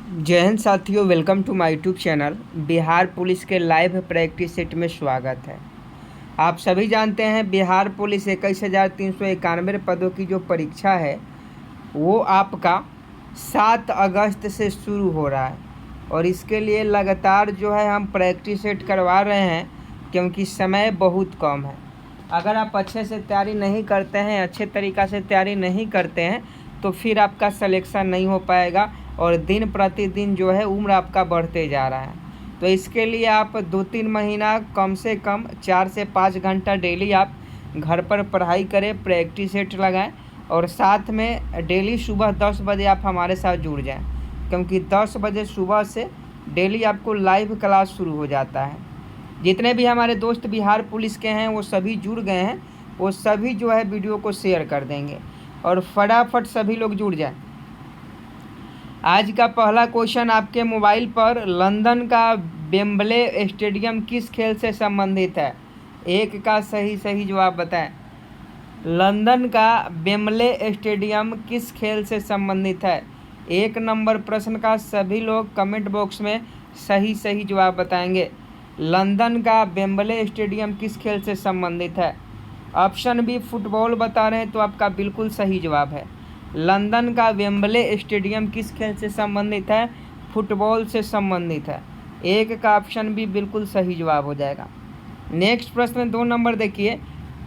जय हिंद साथियों, welcome to my YouTube channel. Bihar police के लाइव प्रैक्टिस सेट में स्वागत है। आप सभी जानते हैं बिहार पुलिस 21,391 पदों की जो परीक्षा है वो आपका 7 अगस्त से शुरू हो रहा है और इसके लिए लगातार जो है हम प्रैक्टिस सेट करवा रहे हैं क्योंकि समय बहुत कम है। अगर आप अच्छे से तैयारी नहीं करते हैं, अच्छे तरीक़ा से तैयारी नहीं करते हैं तो फिर आपका सिलेक्शन नहीं हो पाएगा और दिन प्रतिदिन जो है उम्र आपका बढ़ते जा रहा है। तो इसके लिए आप 2-3 महीना कम से कम 4 से 5 घंटा डेली आप घर पर पढ़ाई करें, प्रैक्टिस सेट लगाएं और साथ में डेली सुबह 10 बजे आप हमारे साथ जुड़ जाएं क्योंकि 10 बजे सुबह से डेली आपको लाइव क्लास शुरू हो जाता है। जितने भी हमारे दोस्त बिहार पुलिस के हैं वो सभी जुड़ गए हैं, वो सभी जो है वीडियो को शेयर कर देंगे और फटाफट सभी लोग जुड़ जाएं। आज का पहला क्वेश्चन आपके मोबाइल पर, लंदन का वेम्बले स्टेडियम किस खेल से संबंधित है? एक का सही जवाब बताएं। लंदन का वेम्बले स्टेडियम किस खेल से संबंधित है? 1 नंबर प्रश्न का सभी लोग कमेंट बॉक्स में सही जवाब बताएंगे। लंदन का वेम्बले स्टेडियम किस खेल से संबंधित है? ऑप्शन बी फुटबॉल बता रहे हैं तो आपका बिल्कुल सही जवाब है। लंदन का वेम्बले स्टेडियम किस खेल से संबंधित है? फुटबॉल से संबंधित है। 1 का ऑप्शन बी बिल्कुल सही जवाब हो जाएगा। नेक्स्ट प्रश्न 2 नंबर देखिए,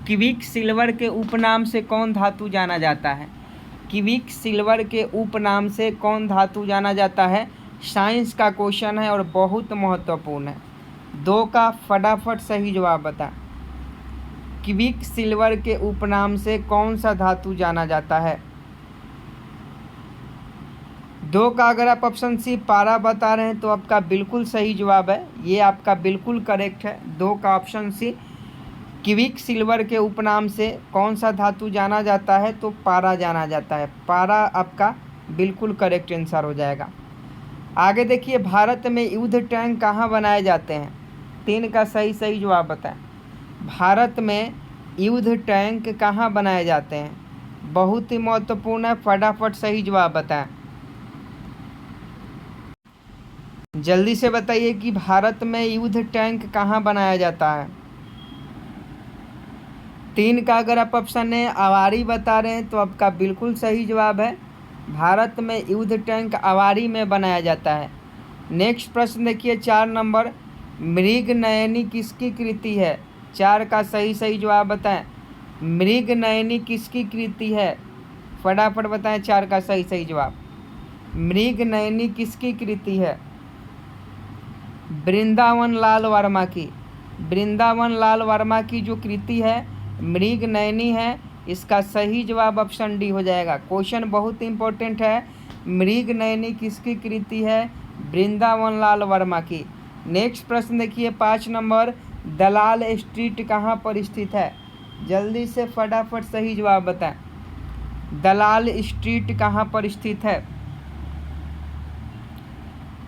क्विक सिल्वर के उपनाम से कौन धातु जाना जाता है? क्विक सिल्वर के उपनाम से कौन धातु जाना जाता है? साइंस का क्वेश्चन है और बहुत महत्वपूर्ण है। 2 का फटाफट सही जवाब बता। क्विक सिल्वर के उपनाम से कौन सा धातु जाना जाता है? 2 का अगर आप ऑप्शन सी पारा बता रहे हैं तो आपका बिल्कुल सही जवाब है, ये आपका बिल्कुल करेक्ट है। 2 का ऑप्शन सी, क्विक सिल्वर के उपनाम से कौन सा धातु जाना जाता है तो पारा जाना जाता है। पारा आपका बिल्कुल करेक्ट आंसर हो जाएगा। आगे देखिए, भारत में युद्ध टैंक कहाँ बनाए जाते हैं? 3 का सही जवाब बताएं। भारत में युद्ध टैंक कहाँ बनाए जाते हैं? बहुत ही महत्वपूर्ण है, फटाफट सही जवाब बताएं। जल्दी से बताइए कि भारत में युद्ध टैंक कहाँ बनाया जाता है। 3 का अगर आप ऑप्शन ए अवारी बता रहे हैं तो आपका बिल्कुल सही जवाब है। भारत में युद्ध टैंक अवारी में बनाया जाता है। नेक्स्ट प्रश्न देखिए 4 नंबर, मृग नयनी किसकी कृति है? 4 का सही जवाब बताएं। मृग नयनी किसकी कृति है? फटाफट बताएं 4 का सही जवाब। मृग नयनी किसकी कृति है? वृंदावन लाल वर्मा की। वृंदावन लाल वर्मा की जो कृति है मृग नयनी है। इसका सही जवाब ऑप्शन डी हो जाएगा। क्वेश्चन बहुत इंपॉर्टेंट है। मृग नयनी किसकी कृति है? वृंदावन लाल वर्मा की। नेक्स्ट प्रश्न देखिए 5 नंबर, दलाल स्ट्रीट कहाँ पर स्थित है? जल्दी से फटाफट सही जवाब बताएं। दलाल स्ट्रीट कहाँ पर स्थित है?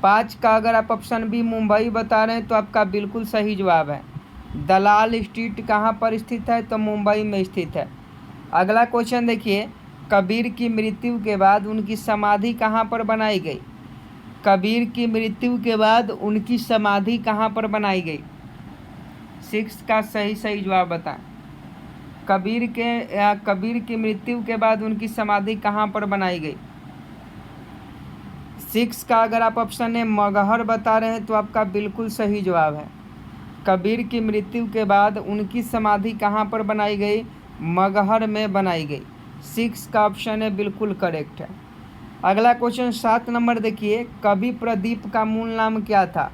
5 का अगर आप ऑप्शन बी मुंबई बता रहे हैं तो आपका बिल्कुल सही जवाब है। दलाल स्ट्रीट कहाँ पर स्थित है तो मुंबई में स्थित है। अगला क्वेश्चन देखिए, कबीर की मृत्यु के बाद उनकी समाधि कहाँ पर बनाई गई? कबीर की मृत्यु के बाद उनकी समाधि कहाँ पर बनाई गई? 6 का सही जवाब बताएं। कबीर की मृत्यु के बाद उनकी समाधि कहाँ पर बनाई गई? 6 का अगर आप ऑप्शन ए मगहर बता रहे हैं तो आपका बिल्कुल सही जवाब है। कबीर की मृत्यु के बाद उनकी समाधि कहाँ पर बनाई गई? मगहर में बनाई गई। 6 का ऑप्शन है बिल्कुल करेक्ट है। अगला क्वेश्चन 7 नंबर देखिए, कवि प्रदीप का मूल नाम क्या था?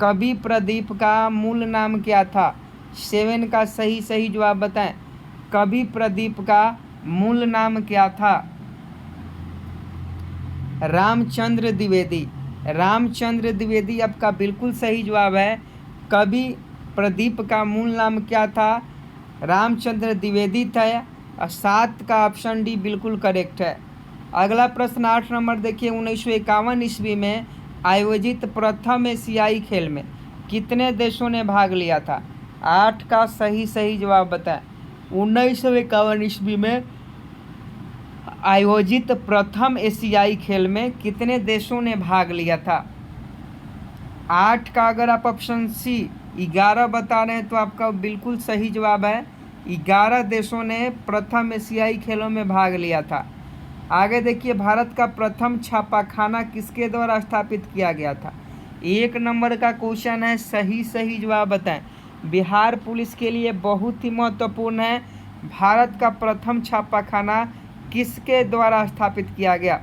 कवि प्रदीप का मूल नाम क्या था? 7 का सही जवाब बताएं। कवि प्रदीप का मूल नाम क्या था? रामचंद्र द्विवेदी। रामचंद्र द्विवेदी आपका बिल्कुल सही जवाब है। कवि प्रदीप का मूल नाम क्या था? रामचंद्र द्विवेदी था। 7 का ऑप्शन डी बिल्कुल करेक्ट है। अगला प्रश्न 8 नंबर देखिए, 1951 ईस्वी में आयोजित प्रथम एशियाई खेल में कितने देशों ने भाग लिया था? 8 का सही जवाब बताएं। 1951 ईस्वी में आयोजित प्रथम एशियाई खेल में कितने देशों ने भाग लिया था? 8 का अगर आप ऑप्शन सी 11 बता रहे हैं तो आपका बिल्कुल सही जवाब है। 11 देशों ने प्रथम एशियाई खेलों में भाग लिया था। आगे देखिए, भारत का प्रथम छापाखाना किसके द्वारा स्थापित किया गया था? 1 नंबर का क्वेश्चन है, सही जवाब बताएं। बिहार पुलिस के लिए बहुत ही महत्वपूर्ण है। भारत का प्रथम छापाखाना किसके द्वारा स्थापित किया गया?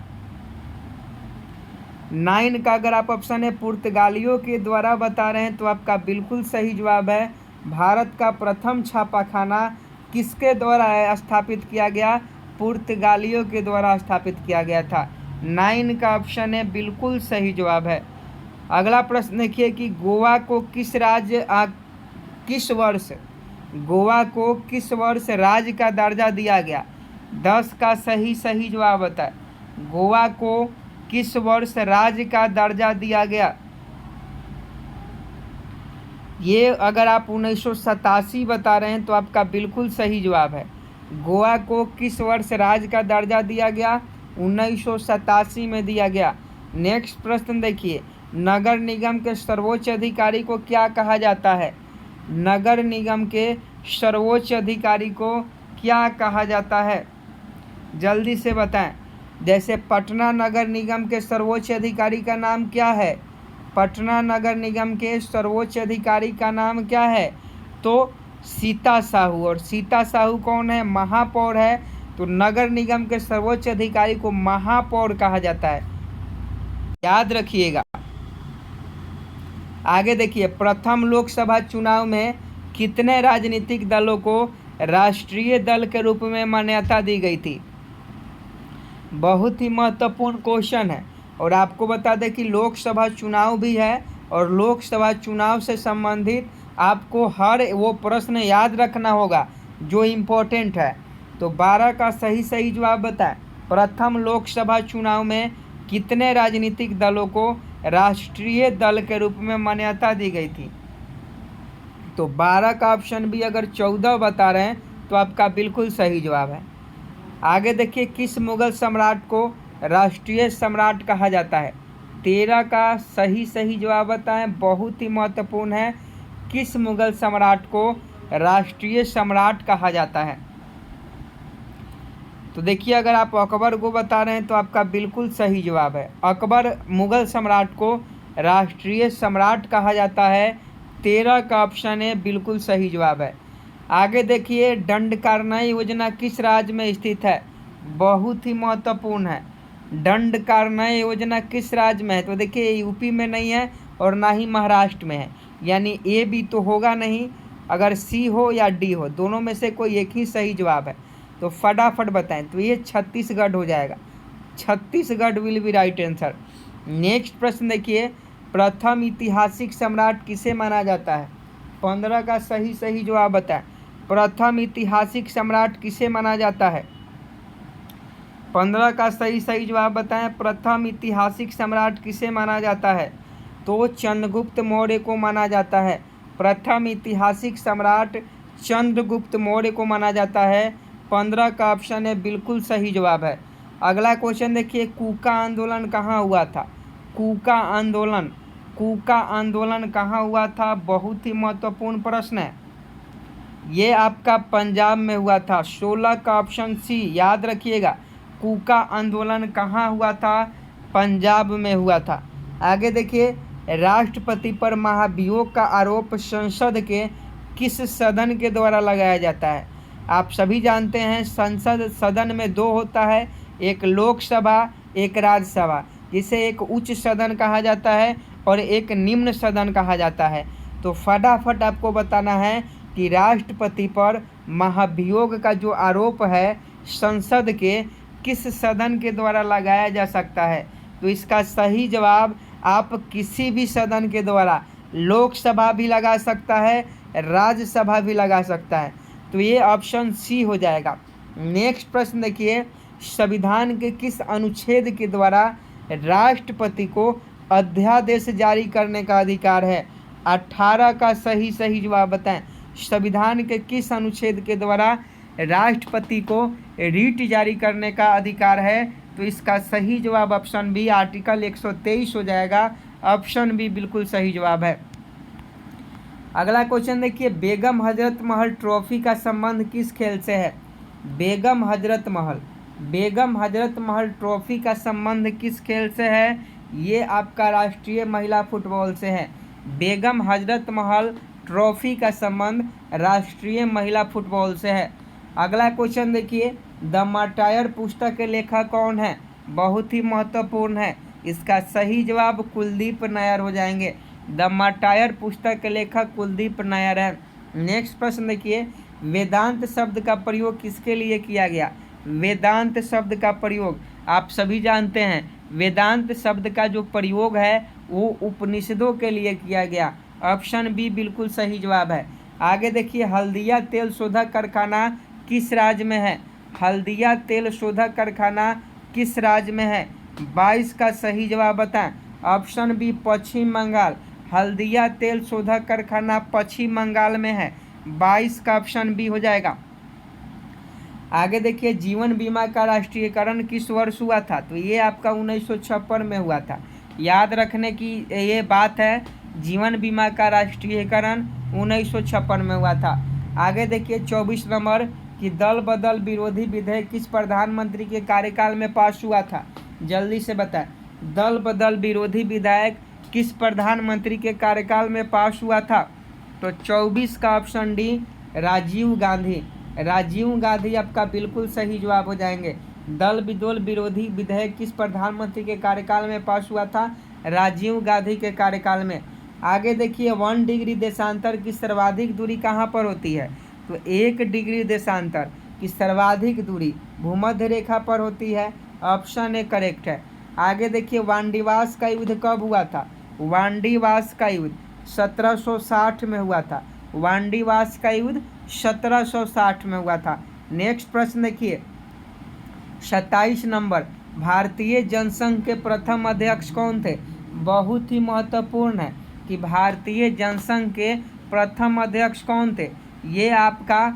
9 का अगर आप ऑप्शन है पुर्तगालियों के द्वारा बता रहे हैं तो आपका बिल्कुल सही जवाब है। भारत का प्रथम छापाखाना किसके द्वारा स्थापित किया गया? पुर्तगालियों के द्वारा स्थापित किया गया था। 9 का ऑप्शन है बिल्कुल सही जवाब है। अगला प्रश्न देखिए कि गोवा को किस वर्ष राज्य का दर्जा दिया गया? 10 का सही जवाब बताए। गोवा को किस वर्ष राज्य का दर्जा दिया गया? ये अगर आप 1987 बता रहे हैं तो आपका बिल्कुल सही जवाब है। गोवा को किस वर्ष राज्य का दर्जा दिया गया? 1987 में दिया गया। नेक्स्ट प्रश्न देखिए, नगर निगम के सर्वोच्च अधिकारी को क्या कहा जाता है? नगर निगम के सर्वोच्च अधिकारी को क्या कहा जाता है? जल्दी से बताएं। जैसे पटना नगर निगम के सर्वोच्च अधिकारी का नाम क्या है? पटना नगर निगम के सर्वोच्च अधिकारी का नाम क्या है? तो सीता साहू। और सीता साहू कौन है? महापौर है। तो नगर निगम के सर्वोच्च अधिकारी को महापौर कहा जाता है, याद रखिएगा। आगे देखिए, प्रथम लोकसभा चुनाव में कितने राजनीतिक दलों को राष्ट्रीय दल के रूप में मान्यता दी गई थी? बहुत ही महत्वपूर्ण क्वेश्चन है। और आपको बता दें कि लोकसभा चुनाव भी है और लोकसभा चुनाव से संबंधित आपको हर वो प्रश्न याद रखना होगा जो इम्पोर्टेंट है। तो 12 का सही जवाब बताएं। प्रथम लोकसभा चुनाव में कितने राजनीतिक दलों को राष्ट्रीय दल के रूप में मान्यता दी गई थी? तो 12 का ऑप्शन भी अगर 14 बता रहे हैं तो आपका बिल्कुल सही जवाब है। आगे देखिए, किस मुगल सम्राट को राष्ट्रीय सम्राट कहा जाता है? 13 का सही जवाब बताएं, बहुत ही महत्वपूर्ण है। किस मुगल सम्राट को राष्ट्रीय सम्राट कहा जाता है? तो देखिए, अगर आप अकबर को बता रहे हैं तो आपका बिल्कुल सही जवाब है। अकबर मुगल सम्राट को राष्ट्रीय सम्राट कहा जाता है। 13 का ऑप्शन है बिल्कुल सही जवाब है। आगे देखिए, दंडकारण्य योजना किस राज्य में स्थित है? बहुत ही महत्वपूर्ण है। दंडकारण्य योजना किस राज्य में है? तो देखिए, यूपी में नहीं है और ना ही महाराष्ट्र में है, यानी ए बी तो होगा नहीं। अगर सी हो या डी हो, दोनों में से कोई एक ही सही जवाब है। तो फटाफट बताएं। तो ये छत्तीसगढ़ हो जाएगा। Chhattisgarh will be right answer. Next प्रश्न देखिए, प्रथम ऐतिहासिक सम्राट किसे माना जाता है? 15 का सही जवाब बताएं। प्रथम ऐतिहासिक सम्राट किसे माना जाता है? 15 का सही जवाब बताएं। प्रथम ऐतिहासिक सम्राट किसे माना जाता है? तो चंद्रगुप्त मौर्य को माना जाता है। प्रथम ऐतिहासिक सम्राट चंद्रगुप्त मौर्य को माना जाता है। 15 का ऑप्शन है बिल्कुल सही जवाब है। अगला क्वेश्चन देखिए, कूका आंदोलन कहाँ हुआ था? कूका आंदोलन कहाँ हुआ था? बहुत ही महत्वपूर्ण प्रश्न है। ये आपका पंजाब में हुआ था। 16 का ऑप्शन सी, याद रखिएगा। कूका आंदोलन कहाँ हुआ था? पंजाब में हुआ था। आगे देखिए, राष्ट्रपति पर महाभियोग का आरोप संसद के किस सदन के द्वारा लगाया जाता है? आप सभी जानते हैं संसद सदन में 2 होता है, एक लोकसभा, एक राज्यसभा, जिसे एक उच्च सदन कहा जाता है और एक निम्न सदन कहा जाता है। तो फटाफट आपको बताना है कि राष्ट्रपति पर महाभियोग का जो आरोप है संसद के किस सदन के द्वारा लगाया जा सकता है? तो इसका सही जवाब आप किसी भी सदन के द्वारा, लोकसभा भी लगा सकता है, राज्यसभा भी लगा सकता है। तो ये ऑप्शन सी हो जाएगा। नेक्स्ट प्रश्न देखिए, संविधान के किस अनुच्छेद के द्वारा राष्ट्रपति को अध्यादेश जारी करने का अधिकार है? 18 का सही जवाब बताएं। संविधान के किस अनुच्छेद के द्वारा राष्ट्रपति को रीट जारी करने का अधिकार है। तो इसका सही जवाब ऑप्शन बी आर्टिकल 123 हो जाएगा। ऑप्शन बी बिल्कुल सही जवाब है। अगला क्वेश्चन देखिए, बेगम हजरत महल ट्रॉफी का संबंध किस खेल से है? बेगम हजरत महल ट्रॉफी का संबंध किस खेल से है? ये आपका राष्ट्रीय महिला फुटबॉल से है। बेगम हजरत महल ट्रॉफी का संबंध राष्ट्रीय महिला फुटबॉल से है। अगला क्वेश्चन देखिए, द मार्टायर पुस्तक के लेखक कौन है? बहुत ही महत्वपूर्ण है। इसका सही जवाब कुलदीप नायर हो जाएंगे। द मार्टायर पुस्तक के लेखक कुलदीप नायर है। नेक्स्ट प्रश्न देखिए, वेदांत शब्द का प्रयोग किसके लिए किया गया? वेदांत शब्द का प्रयोग आप सभी जानते हैं, वेदांत शब्द का जो प्रयोग है वो उपनिषदों के लिए किया गया। ऑप्शन बी बिल्कुल सही जवाब है। आगे देखिए, हल्दिया तेल शोधक कारखाना किस राज्य में है? हल्दिया तेल शोधक कारखाना किस राज्य में है? 22 का सही जवाब बताएं। ऑप्शन बी पश्चिम बंगाल। हल्दिया तेल शोधक कारखाना पश्चिम बंगाल में है। 22 का ऑप्शन बी हो जाएगा। आगे देखिए, जीवन बीमा का राष्ट्रीयकरण किस वर्ष हुआ था? तो ये आपका 1956 में हुआ था। याद रखने की ये बात है, जीवन बीमा का राष्ट्रीयकरण 1956 में हुआ था। आगे देखिए 24 नंबर कि दल बदल विरोधी विधेयक किस प्रधानमंत्री के कार्यकाल में पास हुआ था? जल्दी से बताएं, दल बदल विरोधी विधेयक किस प्रधानमंत्री के कार्यकाल में पास हुआ था? तो 24 का ऑप्शन डी राजीव गांधी। राजीव गांधी आपका बिल्कुल सही जवाब हो जाएंगे। दल बदल विरोधी विधेयक किस प्रधानमंत्री के कार्यकाल में पास हुआ था? राजीव गांधी के कार्यकाल में। आगे देखिए 1 डिग्री देशांतर की सर्वाधिक दूरी कहाँ पर होती है? तो 1 डिग्री देशांतर की सर्वाधिक दूरी भूमध्य रेखा पर होती है। ऑप्शन ए करेक्ट है। आगे देखिए वांडीवास का युद्ध कब हुआ था? वांडीवास का युद्ध 1760 में हुआ था। वांडीवास का युद्ध 1760 में हुआ था। नेक्स्ट प्रश्न देखिए 27 नंबर, भारतीय जनसंघ के प्रथम अध्यक्ष कौन थे? बहुत ही महत्वपूर्ण है कि भारतीय जनसंघ के प्रथम अध्यक्ष कौन थे? ये आपका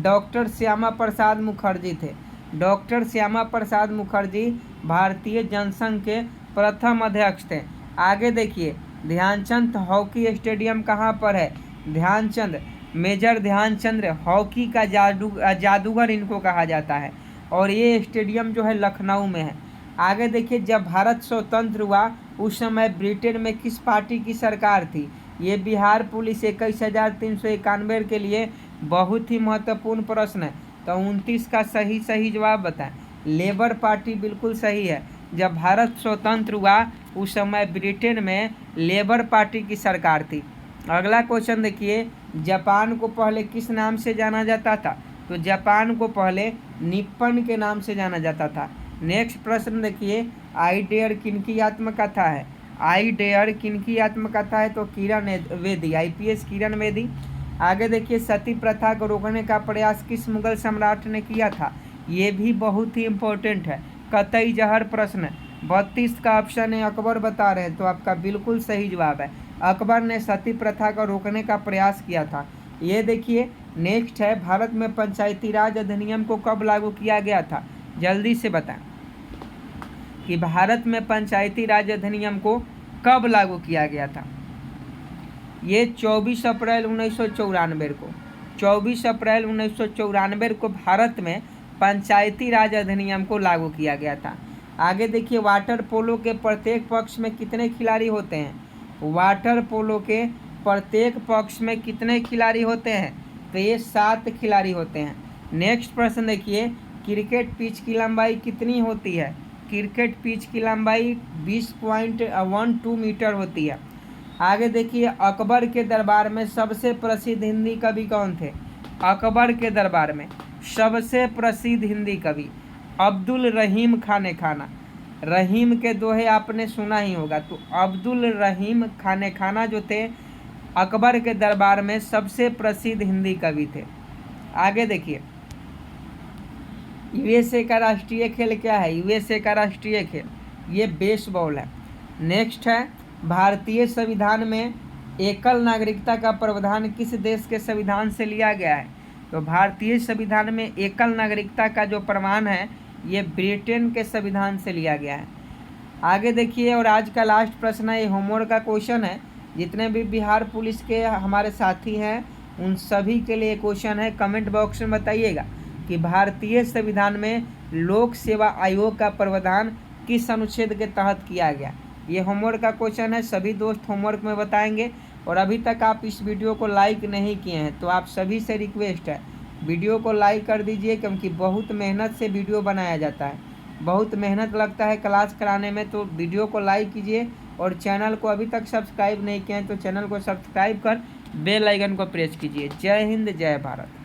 डॉक्टर श्यामा प्रसाद मुखर्जी थे। डॉक्टर श्यामा प्रसाद मुखर्जी भारतीय जनसंघ के प्रथम अध्यक्ष थे। आगे देखिए ध्यानचंद हॉकी स्टेडियम कहाँ पर है? ध्यानचंद, मेजर ध्यानचंद हॉकी का जादूगर इनको कहा जाता है और ये स्टेडियम जो है लखनऊ में है। आगे देखिए जब भारत स्वतंत्र हुआ उस समय ब्रिटेन में किस पार्टी की सरकार थी? ये बिहार पुलिस 21,391 के लिए बहुत ही महत्वपूर्ण प्रश्न है। तो 29 का सही जवाब बताएं। लेबर पार्टी बिल्कुल सही है। जब भारत स्वतंत्र हुआ उस समय ब्रिटेन में लेबर पार्टी की सरकार थी। अगला क्वेश्चन देखिए, जापान को पहले किस नाम से जाना जाता था? तो जापान को पहले निप्पन के नाम से जाना जाता था। नेक्स्ट प्रश्न देखिए, आई डेयर किनकी आत्मकथा है? आई डेयर किनकी आत्मकथा है? तो किरण बेदी, IPS किरण बेदी। आगे देखिए सती प्रथा को रोकने का प्रयास किस मुगल सम्राट ने किया था? ये भी बहुत ही इम्पोर्टेंट है, कतई जहर प्रश्न। 32 का ऑप्शन है अकबर बता रहे हैं, तो आपका बिल्कुल सही जवाब है। अकबर ने सती प्रथा को रोकने का प्रयास किया था। ये देखिए नेक्स्ट है, भारत में पंचायती राज अधिनियम को कब लागू किया गया था? जल्दी से बताएं कि भारत में पंचायती राज अधिनियम को कब लागू किया गया था? ये 24 अप्रैल 1994 को। 24 अप्रैल 1994 को भारत में पंचायती राज अधिनियम को लागू किया गया था। आगे देखिए वाटर पोलो के प्रत्येक पक्ष में कितने खिलाड़ी होते हैं? वाटर पोलो के प्रत्येक पक्ष में कितने खिलाड़ी होते हैं? तो ये 7 खिलाड़ी होते हैं। नेक्स्ट प्रश्न देखिए, क्रिकेट पिच की लंबाई कितनी होती है? क्रिकेट पिच की लंबाई 20.12 मीटर होती है। आगे देखिए अकबर के दरबार में सबसे प्रसिद्ध हिंदी कवि कौन थे? अकबर के दरबार में सबसे प्रसिद्ध हिंदी कवि अब्दुल रहीम खाने खाना। रहीम के दोहे आपने सुना ही होगा। तो अब्दुल रहीम खाने खाना जो थे अकबर के दरबार में सबसे प्रसिद्ध हिंदी कवि थे। आगे देखिए USA का राष्ट्रीय खेल क्या है? USA का राष्ट्रीय खेल ये बेसबॉल है। नेक्स्ट है, भारतीय संविधान में एकल नागरिकता का प्रावधान किस देश के संविधान से लिया गया है? तो भारतीय संविधान में एकल नागरिकता का जो प्रमाण है ये ब्रिटेन के संविधान से लिया गया है। आगे देखिए, और आज का लास्ट प्रश्न है, ये होमवर्क का क्वेश्चन है। जितने भी बिहार पुलिस के हमारे साथी हैं उन सभी के लिए क्वेश्चन है। कमेंट बॉक्स में बताइएगा कि भारतीय संविधान में लोक सेवा आयोग का प्रावधान किस अनुच्छेद के तहत किया गया। ये होमवर्क का क्वेश्चन है, सभी दोस्त होमवर्क में बताएंगे। और अभी तक आप इस वीडियो को लाइक नहीं किए हैं तो आप सभी से रिक्वेस्ट है वीडियो को लाइक कर दीजिए, क्योंकि बहुत मेहनत से वीडियो बनाया जाता है, बहुत मेहनत लगता है क्लास कराने में। तो वीडियो को लाइक कीजिए और चैनल को अभी तक सब्सक्राइब नहीं किए हैं तो चैनल को सब्सक्राइब कर बेल आइकन को प्रेस कीजिए। जय हिंद, जय भारत।